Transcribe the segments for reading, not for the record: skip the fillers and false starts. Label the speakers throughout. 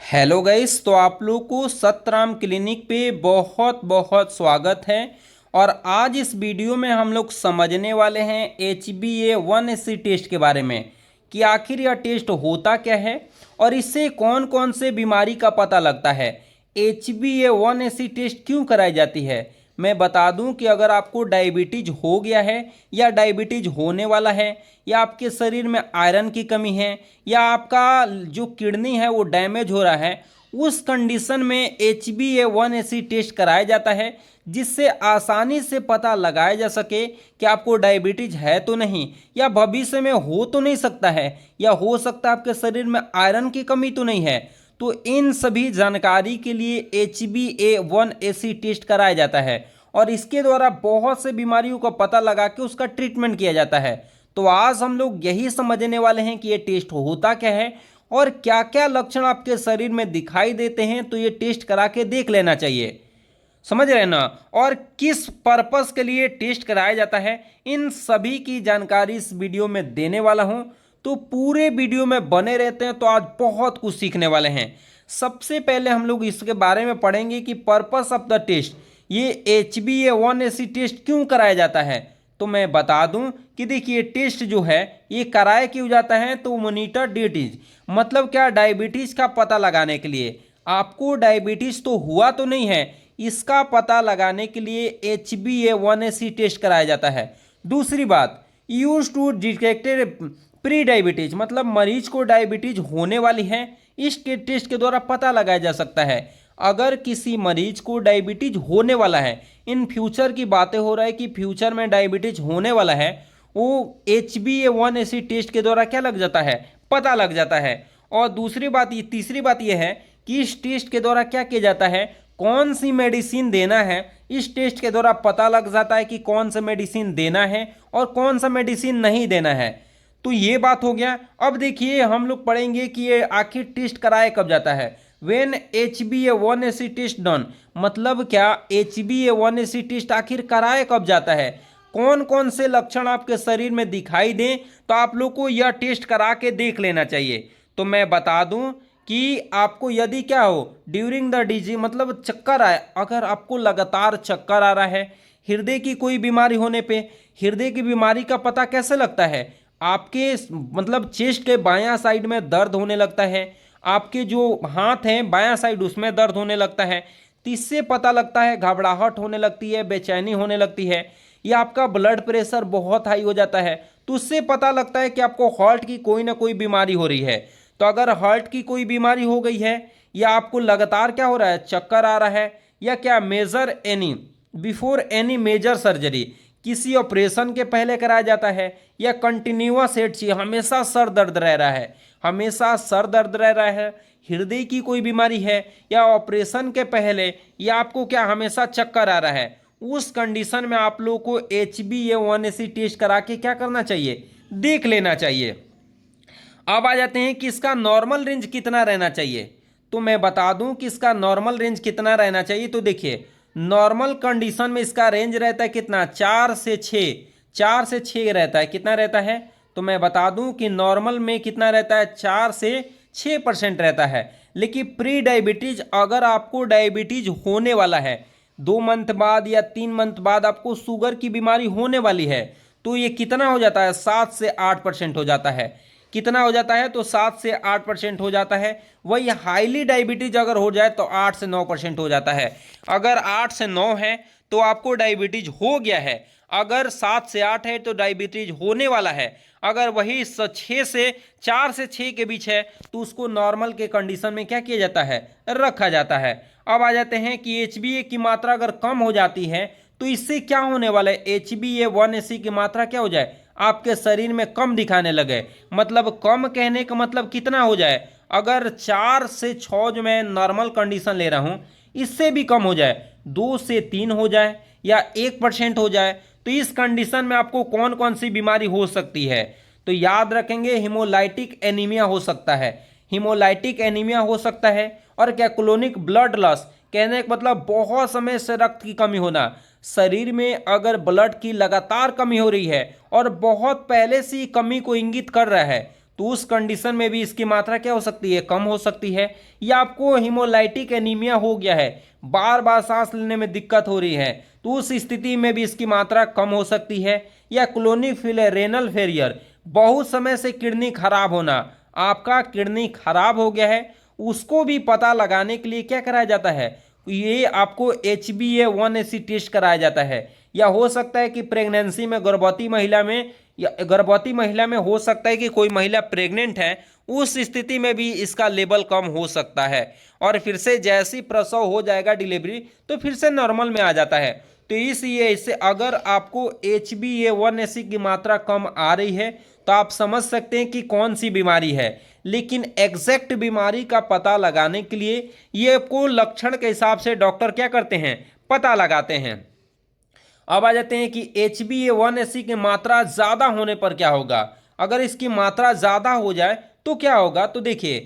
Speaker 1: Hello guys, तो आप लोग को सतराम क्लिनिक पे बहुत बहुत स्वागत है। और आज इस वीडियो में हम लोग समझने वाले हैं HbA1c टेस्ट के बारे में कि आखिर यह टेस्ट होता क्या है और इससे कौन कौन से बीमारी का पता लगता है। HbA1c टेस्ट क्यों कराई जाती है, मैं बता दूं कि अगर आपको डायबिटीज हो गया है या डायबिटीज होने वाला है या आपके शरीर में आयरन की कमी है या आपका जो किडनी है वो डैमेज हो रहा है, उस कंडीशन में HbA1c टेस्ट कराया जाता है, जिससे आसानी से पता लगाया जा सके कि आपको डायबिटीज है तो नहीं, या भविष्य में हो तो नहीं सकता है, या हो सकता है आपके शरीर में आयरन की कमी तो नहीं है। तो इन सभी जानकारी के लिए HbA1c टेस्ट कराया जाता है और इसके द्वारा बहुत से बीमारियों का पता लगा के उसका ट्रीटमेंट किया जाता है। तो आज हम लोग यही समझने वाले हैं कि ये टेस्ट होता क्या है और क्या क्या लक्षण आपके शरीर में दिखाई देते हैं, तो ये टेस्ट करा के देख लेना चाहिए। समझ रहे हैं ना, और किस पर्पस के लिए टेस्ट कराया जाता है, इन सभी की जानकारी इस वीडियो में देने वाला हूं। तो पूरे वीडियो में बने रहते हैं, तो आज बहुत कुछ सीखने वाले हैं। सबसे पहले हम लोग इसके बारे में पढ़ेंगे कि पर्पस ऑफ द टेस्ट, ये HbA1c टेस्ट क्यों कराया जाता है। तो मैं बता दूं कि देखिए, टेस्ट जो है ये कराया क्यों जाता है, तो मॉनिटर डायबिटीज मतलब क्या, डायबिटीज का पता लगाने के लिए। आपको डायबिटीज तो हुआ तो नहीं है, इसका पता लगाने के लिए HbA1c टेस्ट कराया जाता है। दूसरी बात, use to detected pre diabetes मतलब मरीज को डायबिटीज होने वाली है, इस टेस्ट के द्वारा पता लगाया जा सकता है। अगर किसी मरीज को डायबिटीज होने वाला है, इन फ्यूचर की बातें हो रहा है कि फ्यूचर में डायबिटीज होने वाला है, वो HbA1c टेस्ट के द्वारा क्या लग जाता है, पता लग जाता है। और दूसरी बात, ये तीसरी बात ये है कि इस टेस्ट के द्वारा क्या किया जाता है, कौन सी मेडिसिन देना है, इस टेस्ट के द्वारा पता लग जाता है कि कौन सा मेडिसिन देना है और कौन सा मेडिसिन नहीं देना है। तो ये बात हो गया। अब देखिए, हम लोग पढ़ेंगे कि ये आखिर टेस्ट कराया कब जाता है। वेन HbA1c टेस्ट डन मतलब क्या, HbA1c टेस्ट आखिर कराया कब जाता है, कौन कौन से लक्षण आपके शरीर में दिखाई दें, तो आप लोग को यह टेस्ट करा के देख लेना चाहिए। तो मैं बता दूं कि आपको यदि क्या हो, ड्यूरिंग द डिजीज मतलब चक्कर आए, अगर आपको लगातार चक्कर आ रहा है, हृदय की कोई बीमारी होने पे, हृदय की बीमारी का पता कैसे लगता है, आपके मतलब चेस्ट के बायां साइड में दर्द होने लगता है, आपके जो हाथ हैं बायां साइड उसमें दर्द होने लगता है, तो इससे पता लगता है घबराहट होने लगती है, बेचैनी होने लगती है, या आपका ब्लड प्रेशर बहुत हाई हो जाता है, तो उससे पता लगता है कि आपको हार्ट की कोई ना कोई बीमारी हो रही है। तो अगर हार्ट की कोई बीमारी हो गई है, या आपको लगातार क्या हो रहा है, चक्कर आ रहा है, या क्या major any before any major surgery किसी ऑपरेशन के पहले कराया जाता है, या कंटिन्यूअस हेड चाहिए, हमेशा सर दर्द रह रहा है, हमेशा सर दर्द रह रहा है, हृदय की कोई बीमारी है, या ऑपरेशन के पहले, या आपको क्या हमेशा चक्कर आ रहा है, उस कंडीशन में आप लोग को HbA1c टेस्ट करा के क्या करना चाहिए, देख लेना चाहिए। अब आ जाते हैं कि इसका नॉर्मल रेंज कितना रहना चाहिए। तो मैं बता दूं कि इसका नॉर्मल रेंज कितना रहना चाहिए। तो देखिए, नॉर्मल कंडीशन में इसका रेंज रहता है कितना, 4 से 6, 4 से 6 रहता है। कितना रहता है, तो मैं बता दूं कि नॉर्मल में कितना रहता है, 4 से 6% रहता है। लेकिन प्री डायबिटीज, अगर आपको डायबिटीज होने वाला है, 2 मंथ बाद या 3 मंथ बाद आपको शुगर की बीमारी होने वाली है, तो ये कितना हो जाता है, 7 से 8% हो जाता है। कितना हो जाता है, तो 7 से 8% हो जाता है। वही हाईली डायबिटीज अगर हो जाए तो 8 से 9% हो जाता है। अगर 8 से 9 है तो आपको डायबिटीज हो गया है, अगर 7 से 8 है तो डायबिटीज होने वाला है, अगर वही 4 से 6 के बीच है तो उसको नॉर्मल के कंडीशन में क्या किया जाता है, रखा जाता है। अब आ जाते हैं कि HbA की मात्रा अगर कम हो जाती है तो इससे क्या होने वाला है, HbA1c की मात्रा क्या हो जाए, आपके शरीर में कम दिखाने लगे। मतलब कम कहने का मतलब कितना हो जाए, अगर 4 से 6 जो मैं नॉर्मल कंडीशन ले रहा हूं, इससे भी कम हो जाए, 2 से 3 हो जाए, या 1% हो जाए, तो इस कंडीशन में आपको कौन कौन सी बीमारी हो सकती है। तो याद रखेंगे, हिमोलाइटिक एनीमिया हो सकता है, हिमोलाइटिक एनीमिया हो सकता है, और क्या, क्रोनिक ब्लड लॉस कहने का मतलब बहुत समय से रक्त की कमी होना। शरीर में अगर ब्लड की लगातार कमी हो रही है और बहुत पहले से ही कमी को इंगित कर रहा है, तो उस कंडीशन में भी इसकी मात्रा क्या हो सकती है, कम हो सकती है। या आपको हीमोलाइटिक एनीमिया हो गया है, बार बार सांस लेने में दिक्कत हो रही है, तो उस स्थिति में भी इसकी मात्रा कम हो सकती है। या क्रोनिक रेनल फेलियर, बहुत समय से किडनी खराब होना, आपका किडनी खराब हो गया है, उसको भी पता लगाने के लिए क्या कराया जाता है, ये आपको HbA1c टेस्ट कराया जाता है। या हो सकता है कि प्रेगनेंसी में गर्भवती महिला में, या गर्भवती महिला में हो सकता है कि कोई महिला प्रेग्नेंट है, उस स्थिति में भी इसका लेवल कम हो सकता है। और फिर से जैसी प्रसव हो जाएगा डिलीवरी, तो फिर से नॉर्मल में आ जाता है। तो इसलिए इससे अगर आपको HbA1c की मात्रा कम आ रही है तो आप समझ सकते हैं कि कौन सी बीमारी है। लेकिन एग्जैक्ट बीमारी का पता लगाने के लिए ये आपको लक्षण के हिसाब से डॉक्टर क्या करते हैं, पता लगाते हैं। अब आ जाते हैं कि HbA1c की मात्रा ज़्यादा होने पर क्या होगा। अगर इसकी मात्रा ज़्यादा हो जाए तो क्या होगा, तो देखिए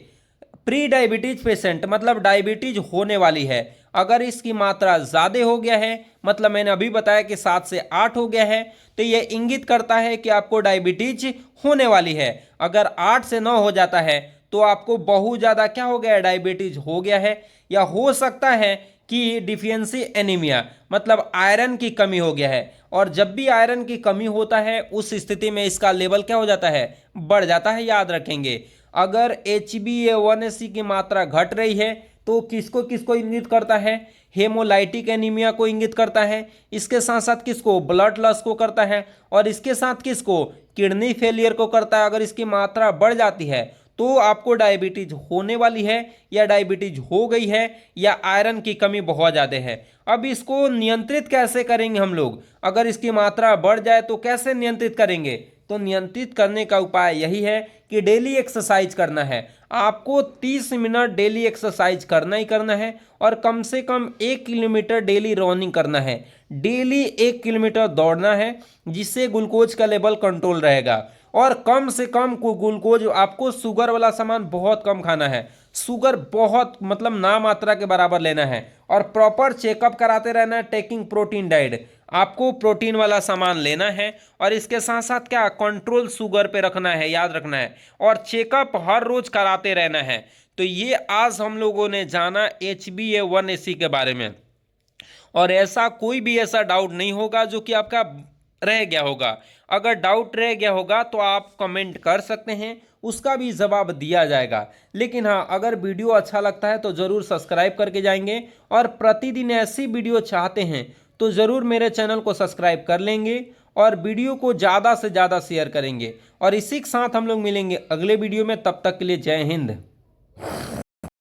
Speaker 1: प्री डायबिटीज पेशेंट, मतलब डायबिटीज होने वाली है, अगर इसकी मात्रा ज़्यादा हो गया है, मतलब मैंने अभी बताया कि 7 से 8 हो गया है, तो यह इंगित करता है कि आपको डायबिटीज होने वाली है। अगर 8 से 9 हो जाता है तो आपको बहुत ज़्यादा क्या हो गया है, डायबिटीज हो गया है। या हो सकता है कि डिफिशियंसी एनीमिया, मतलब आयरन की कमी हो गया है, और जब भी आयरन की कमी होता है उस स्थिति में इसका लेवल क्या हो जाता है, बढ़ जाता है। याद रखेंगे, अगर HbA1c की मात्रा घट रही है तो किसको किसको इंगित करता है, हेमोलाइटिक एनीमिया को इंगित करता है, इसके साथ साथ किसको, ब्लड लॉस को करता है, और इसके साथ किसको, किडनी फेलियर को करता है। अगर इसकी मात्रा बढ़ जाती है तो आपको डायबिटीज होने वाली है, या डायबिटीज हो गई है, या आयरन की कमी बहुत ज़्यादा है। अब इसको नियंत्रित कैसे करेंगे हम लोग, अगर इसकी मात्रा बढ़ जाए तो कैसे नियंत्रित करेंगे, तो नियंत्रित करने का उपाय यही है कि डेली एक्सरसाइज करना है। आपको 30 मिनट डेली एक्सरसाइज करना ही करना है, और कम से कम 1 किलोमीटर डेली रनिंग करना है, डेली 1 किलोमीटर दौड़ना है, जिससे ग्लूकोज का लेवल कंट्रोल रहेगा। और कम से कम ग्लूकोज, आपको शुगर वाला सामान बहुत कम खाना है, शुगर बहुत मतलब ना मात्रा के बराबर लेना है, और प्रॉपर चेकअप कराते रहना है। टेकिंग प्रोटीन डाइट, आपको प्रोटीन वाला सामान लेना है, और इसके साथ साथ क्या, कंट्रोल शुगर पे रखना है, याद रखना है, और चेकअप हर रोज कराते रहना है। तो ये आज हम लोगों ने जाना HbA1c के बारे में, और ऐसा कोई भी ऐसा डाउट नहीं होगा जो कि आपका रह गया होगा। अगर डाउट रह गया होगा तो आप कमेंट कर सकते हैं, उसका भी जवाब दिया जाएगा। लेकिन हाँ, अगर वीडियो अच्छा लगता है तो ज़रूर सब्सक्राइब करके जाएंगे, और प्रतिदिन ऐसी वीडियो चाहते हैं तो ज़रूर मेरे चैनल को सब्सक्राइब कर लेंगे, और वीडियो को ज़्यादा से ज़्यादा शेयर करेंगे। और इसी के साथ हम लोग मिलेंगे अगले वीडियो में, तब तक के लिए जय हिंद।